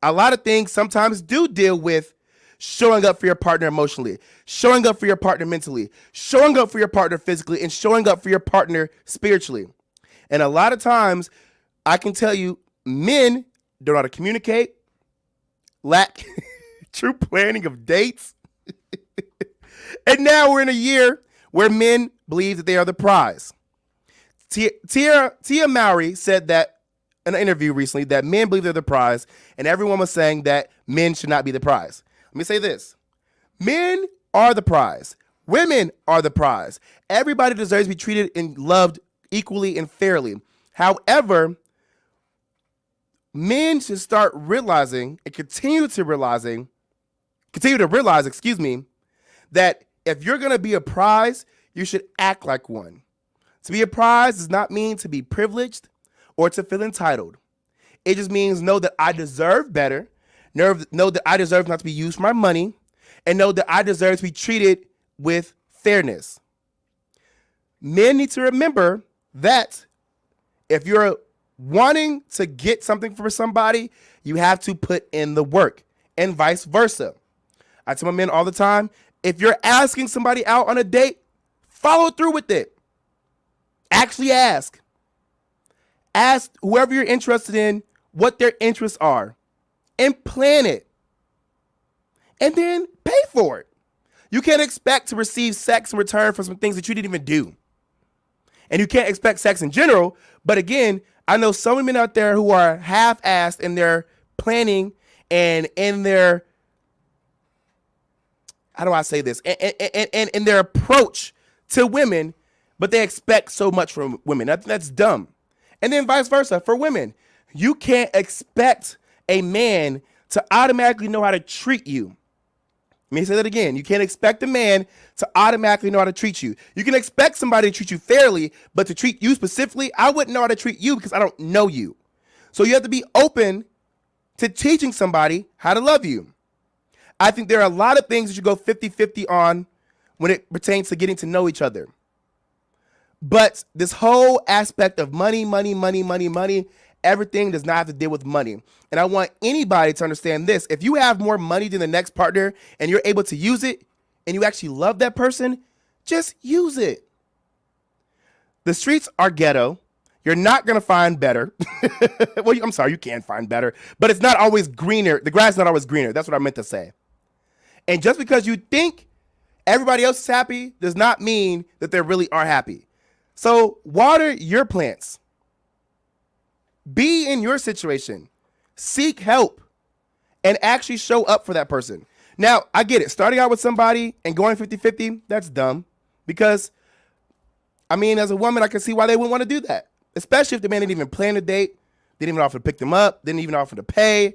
S1: A lot of things sometimes do deal with showing up for your partner emotionally, showing up for your partner mentally, showing up for your partner physically, and showing up for your partner spiritually. And a lot of times, I can tell you, men don't know how to communicate, lack true planning of dates. And now we're in a year where men believe that they are the prize. Tia Mowry said that in an interview recently that men believe they're the prize, and everyone was saying that men should not be the prize. Let me say this. Men are the prize. Women are the prize. Everybody deserves to be treated and loved equally and fairly. However, men should start realizing and continue to realize, that if you're going to be a prize, you should act like one. To be a prize does not mean to be privileged or to feel entitled. It just means know that I deserve better, know that I deserve not to be used for my money, and know that I deserve to be treated with fairness. Men need to remember that if you're wanting to get something from somebody, you have to put in the work, and vice versa. I tell my men all the time, if you're asking somebody out on a date, follow through with it. Actually ask. Ask whoever you're interested in what their interests are and plan it. And then pay for it. You can't expect to receive sex in return for some things that you didn't even do. And you can't expect sex in general. But again, I know so many men out there who are half-assed in their planning and in their, how do I say this? And in their approach to women, but they expect so much from women. That's dumb. And then vice versa for women. You can't expect a man to automatically know how to treat you. Let me say that again. You can't expect a man to automatically know how to treat you. You can expect somebody to treat you fairly, but to treat you specifically, I wouldn't know how to treat you because I don't know you. So you have to be open to teaching somebody how to love you. I think there are a lot of things that you go 50-50 on when it pertains to getting to know each other. But this whole aspect of money, everything does not have to deal with money. And I want anybody to understand this. If you have more money than the next partner and you're able to use it and you actually love that person, just use it. The streets are ghetto. You're not going to find better. Well, I'm sorry, you can find better, but it's not always greener. The grass is not always greener. That's what I meant to say. And just because you think everybody else is happy does not mean that they really are happy. So water your plants. Be in your situation. Seek help and actually show up for that person. Now, I get it. Starting out with somebody and going 50-50, that's dumb. Because, I mean, as a woman, I can see why they wouldn't want to do that. Especially if the man didn't even plan a date, didn't even offer to pick them up, didn't even offer to pay,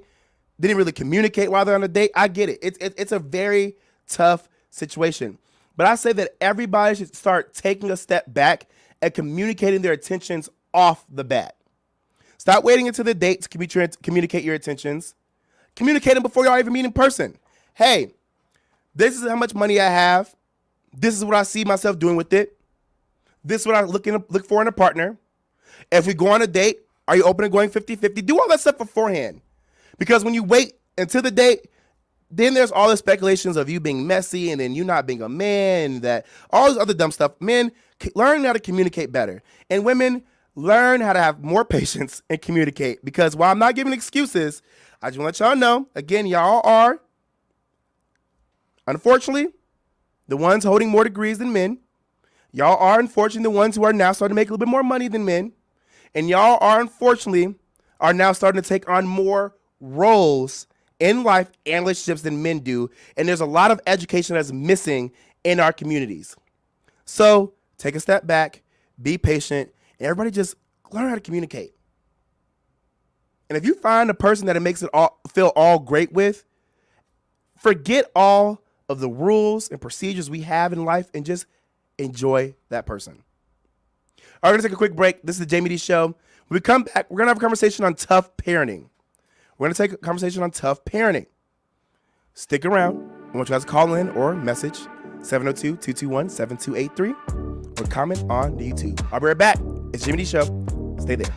S1: didn't really communicate while they're on a date. I get it. It's a very tough situation. But I say that everybody should start taking a step back and communicating their intentions off the bat. Stop waiting until the date to communicate your intentions. Communicate them before y'all even meet in person. Hey, this is how much money I have. This is what I see myself doing with it. This is what I look for in a partner. If we go on a date, are you open to going 50-50? Do all that stuff beforehand. Because when you wait until the date, then there's all the speculations of you being messy and then you not being a man, that all this other dumb stuff. Men, learn how to communicate better. And women, learn how to have more patience and communicate. Because while I'm not giving excuses, I just want to let y'all know, again, y'all are, unfortunately, the ones holding more degrees than men. Y'all are, unfortunately, the ones who are now starting to make a little bit more money than men. And y'all are, unfortunately, are now starting to take on more roles in life and relationships than men do. And there's a lot of education that's missing in our communities. So take a step back, be patient, and everybody just learn how to communicate. And if you find a person that it makes it all feel all great with, forget all of the rules and procedures we have in life and just enjoy that person. All right, we're going to take a quick break. This is the Jaime Dee Show. When we come back, we're going to have a conversation on tough parenting. We're going to take a conversation on tough parenting. Stick around. I want you guys to call in or message 702-221-7283 or comment on the YouTube. I'll be right back. It's Jaime Dee Show. Stay there.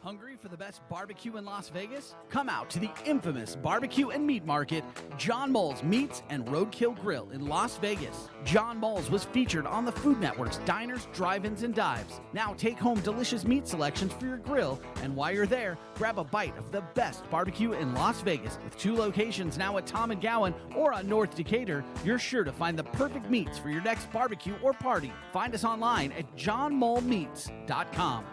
S11: Hungry for the best barbecue in Las Vegas? Come out to the infamous barbecue and meat market, John Mull's Meats and Roadkill Grill in Las Vegas. John Mull's was featured on the Food Network's Diners, Drive-Ins, and Dives. Now take home delicious meat selections for your grill, and while you're there, grab a bite of the best barbecue in Las Vegas. With 2 locations now at Tom and Gowan or on North Decatur, you're sure to find the perfect meats for your next barbecue or party. Find us online at johnmullmeats.com.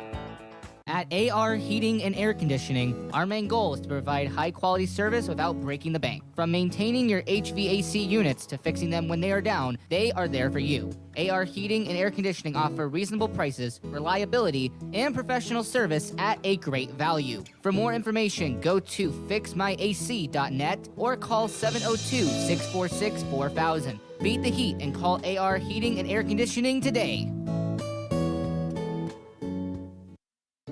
S3: At AR Heating and Air Conditioning, our main goal is to provide high-quality service without breaking the bank. From maintaining your HVAC units to fixing them when they are down, they are there for you. AR Heating and Air Conditioning offer reasonable prices, reliability, and professional service at a great value. For more information, go to fixmyac.net or call 702-646-4000. Beat the heat and call AR Heating and Air Conditioning today.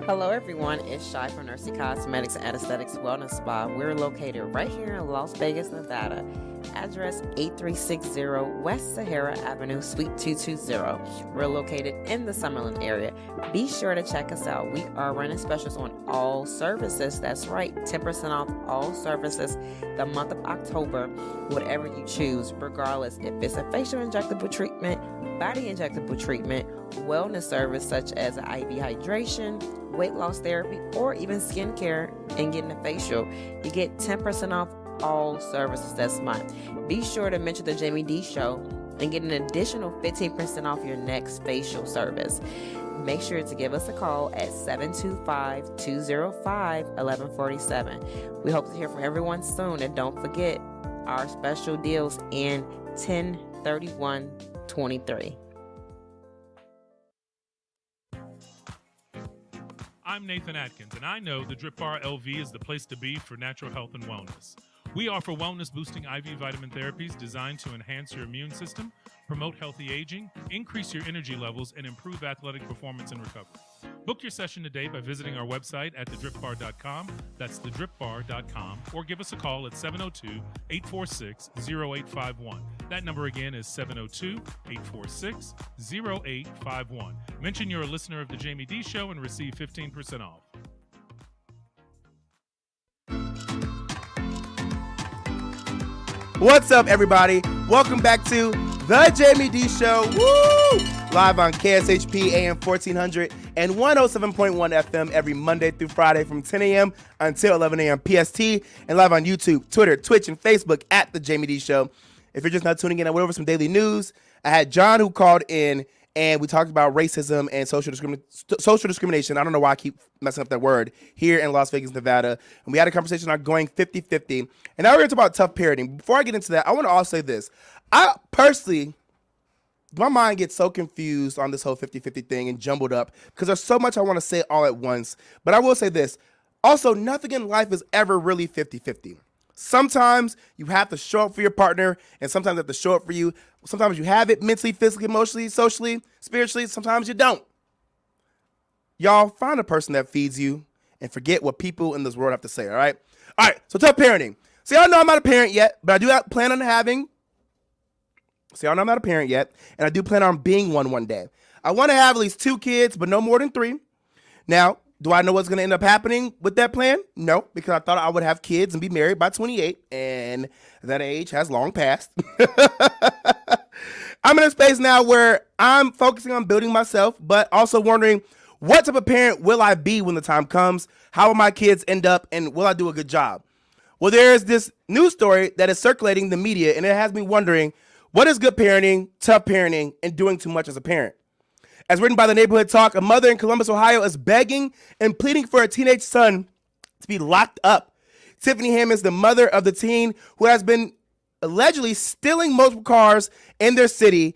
S4: Hello, everyone. It's Shy from Nursing Cosmetics and Aesthetics Wellness Spa. We're located right here in Las Vegas, Nevada. Address 8360 West Sahara Avenue, Suite 220. We're located in the Summerlin area. Be sure to check us out. We are running specials on all services. That's right, 10% off all services the month of October, whatever you choose, regardless if it's a facial injectable treatment, body injectable treatment, wellness service such as IV hydration, weight loss therapy, or even skincare and getting a facial. You get 10% off all services this month. Be sure to mention the Jaime Dee Show and get an additional 15% off your next facial service. Make sure to give us a call at 725-205-1147. We hope to hear from everyone soon, and don't forget our special deals in 10/31/23.
S2: I'm Nathan Atkins, and I know the Drip Bar LV is the place to be for natural health and wellness. We offer wellness-boosting IV vitamin therapies designed to enhance your immune system, promote healthy aging, increase your energy levels, and improve athletic performance and recovery. Book your session today by visiting our website at thedripbar.com. That's thedripbar.com. Or give us a call at 702-846-0851. That number again is 702-846-0851. Mention you're a listener of the Jaime Dee Show and receive 15% off.
S1: What's up, everybody? Welcome back to the Jaime Dee Show. Woo! live on KSHP AM 1400 and 107.1 FM every Monday through Friday from 10 a.m. until 11 a.m. PST, and live on YouTube, Twitter, Twitch, and Facebook at The Jaime Dee Show. If you're just not tuning in, I went over some daily news. I had John who called in, and we talked about racism and social discrimination. I don't know why I keep messing up that word, here in Las Vegas, Nevada. And we had a conversation on going 50-50. And now we're going to talk about tough parenting. Before I get into that, I want to also say this. I personally, my mind gets so confused on this whole 50-50 thing and jumbled up because there's so much I want to say all at once. But I will say this. Also, nothing in life is ever really 50-50. Sometimes you have to show up for your partner, and sometimes they have to show up for you. Sometimes you have it mentally, physically, emotionally, socially, spiritually. Sometimes you don't. Y'all find a person that feeds you and forget what people in this world have to say, all right? All right, so tough parenting. So y'all know I'm not a parent yet, but I do plan on having. So y'all know I'm not a parent yet, and I do plan on being one day. I want to have at least 2 kids, but no more than 3. Now, do I know what's going to end up happening with that plan? No, because I thought I would have kids and be married by 28, and that age has long passed. I'm in a space now where I'm focusing on building myself, but also wondering what type of parent will I be when the time comes? How will my kids end up, and will I do a good job? Well, there's this news story that is circulating the media, and it has me wondering, what is good parenting, tough parenting, and doing too much as a parent? As written by the Neighborhood Talk, a mother in Columbus, Ohio is begging and pleading for a teenage son to be locked up. Tiffany Hammonds, the mother of the teen who has been allegedly stealing multiple cars in their city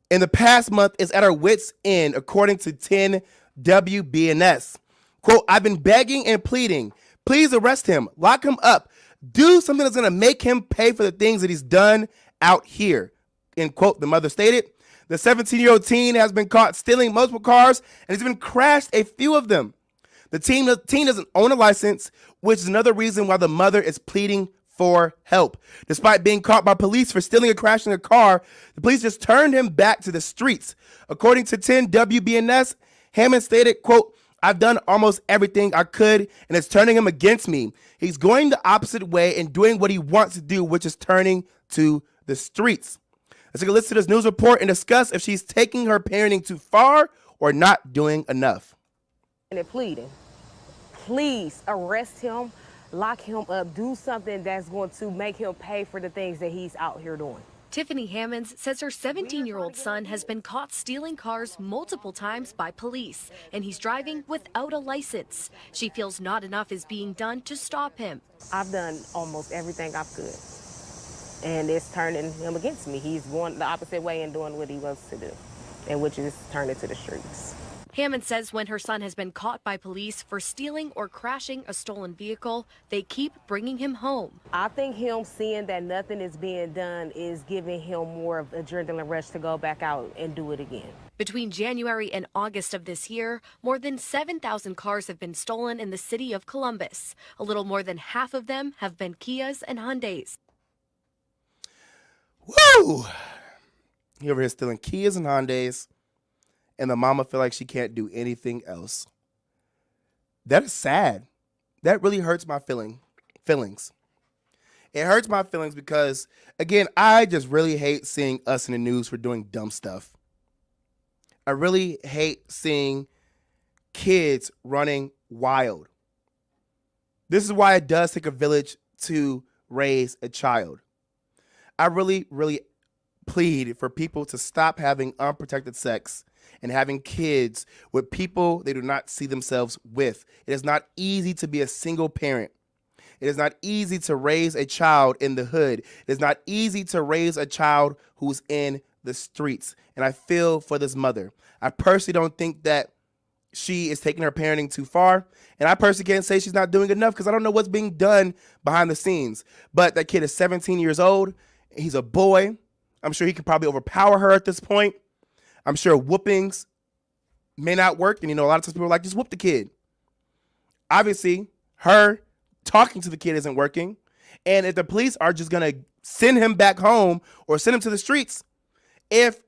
S1: in the past month, is at her wit's end, according to 10 WBNS. Quote, I've been begging and pleading. Please arrest him. Lock him up. Do something that's going to make him pay for the things that he's done out here. End quote, the mother stated. The 17-year-old teen has been caught stealing multiple cars and has been crashed a few of them. The teen doesn't own a license, which is another reason why the mother is pleading for help. Despite being caught by police for stealing and crashing a car, the police just turned him back to the streets. According to 10 WBNS, Hammond stated, quote, I've done almost everything I could, and it's turning him against me. He's going the opposite way and doing what he wants to do, which is turning to the streets. Let's take a listen to this news report and discuss if she's taking her parenting too far or not doing enough.
S12: And pleading, please arrest him, lock him up, do something that's going to make him pay for the things that he's out here doing.
S13: Tiffany Hammonds says her 17-year-old son has been caught stealing cars multiple times by police, and he's driving without a license. She feels not enough is being done to stop him.
S12: I've done almost everything I could, and it's turning him against me. He's going the opposite way and doing what he wants to do, and which is turning to the streets.
S13: Hammond says when her son has been caught by police for stealing or crashing a stolen vehicle, they keep bringing him home.
S12: I think him seeing that nothing is being done is giving him more of an adrenaline rush to go back out and do it again.
S13: Between January and August of this year, more than 7,000 cars have been stolen in the city of Columbus. A little more than half of them have been Kias and Hyundais.
S1: Woo! You over here stealing Kias and Hyundais, and the mama feel like she can't do anything else. That is sad. That really hurts my feelings. It hurts my feelings because, again, I just really hate seeing us in the news for doing dumb stuff. I really hate seeing kids running wild. This is why it does take a village to raise a child. I really, really plead for people to stop having unprotected sex and having kids with people they do not see themselves with. It is not easy to be a single parent. It is not easy to raise a child in the hood. It is not easy to raise a child who's in the streets. And I feel for this mother. I personally don't think that she is taking her parenting too far. And I personally can't say she's not doing enough because I don't know what's being done behind the scenes. But that kid is 17 years old. He's a boy. I'm sure he could probably overpower her at this point. I'm sure whoopings may not work. And, a lot of times people are like, just whoop the kid. Obviously, her talking to the kid isn't working. And if the police are just going to send him back home or send him to the streets, if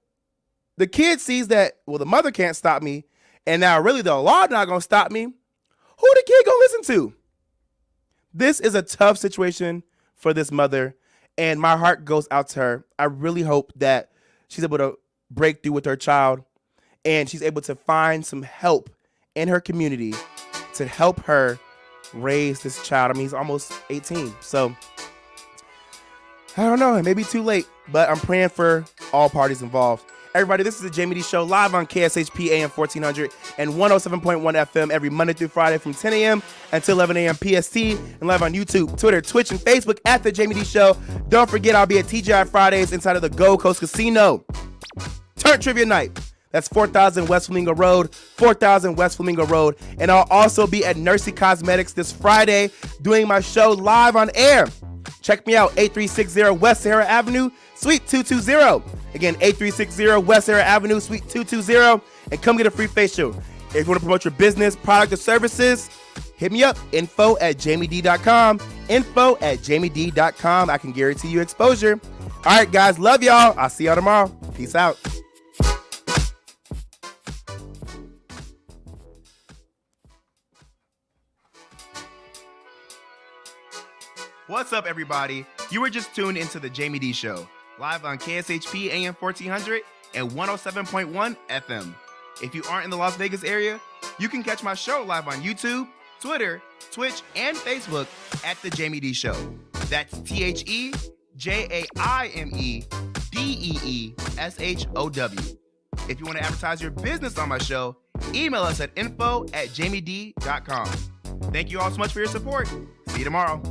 S1: the kid sees that, well, the mother can't stop me, and now really the law not going to stop me, who the kid going to listen to? This is a tough situation for this mother, and my heart goes out to her. I really hope that she's able to break through with her child and she's able to find some help in her community to help her raise this child. I mean, he's almost 18, so I don't know. It may be too late, but I'm praying for all parties involved. Everybody, this is the Jaime Dee Show live on KSHP AM 1400 and 107.1 FM every Monday through Friday from 10 a.m. until 11 a.m. PST, and live on YouTube, Twitter, Twitch, and Facebook at the Jaime Dee Show. Don't forget, I'll be at TGI Fridays inside of the Gold Coast Casino. Turn Trivia Night. That's 4000 West Flamingo Road, 4000 West Flamingo Road. And I'll also be at Nursey Cosmetics this Friday doing my show live on air. Check me out, 8360 West Sahara Avenue, Suite 220. Again, 8360 West Sahara Avenue, Suite 220. And come get a free facial. If you want to promote your business, product, or services, hit me up, info@jamiedee.com, info@jamiedee.com. I can guarantee you exposure. All right, guys, love y'all. I'll see y'all tomorrow. Peace out. What's up, everybody? You were just tuned into the Jaime Dee Show, live on KSHP AM 1400 and 107.1 FM. If you aren't in the Las Vegas area, you can catch my show live on YouTube, Twitter, Twitch, and Facebook at the Jaime Dee Show. That's TheJaimedEeshow. If you want to advertise your business on my show, email us at info@jamiedee.com. Thank you all so much for your support. See you tomorrow.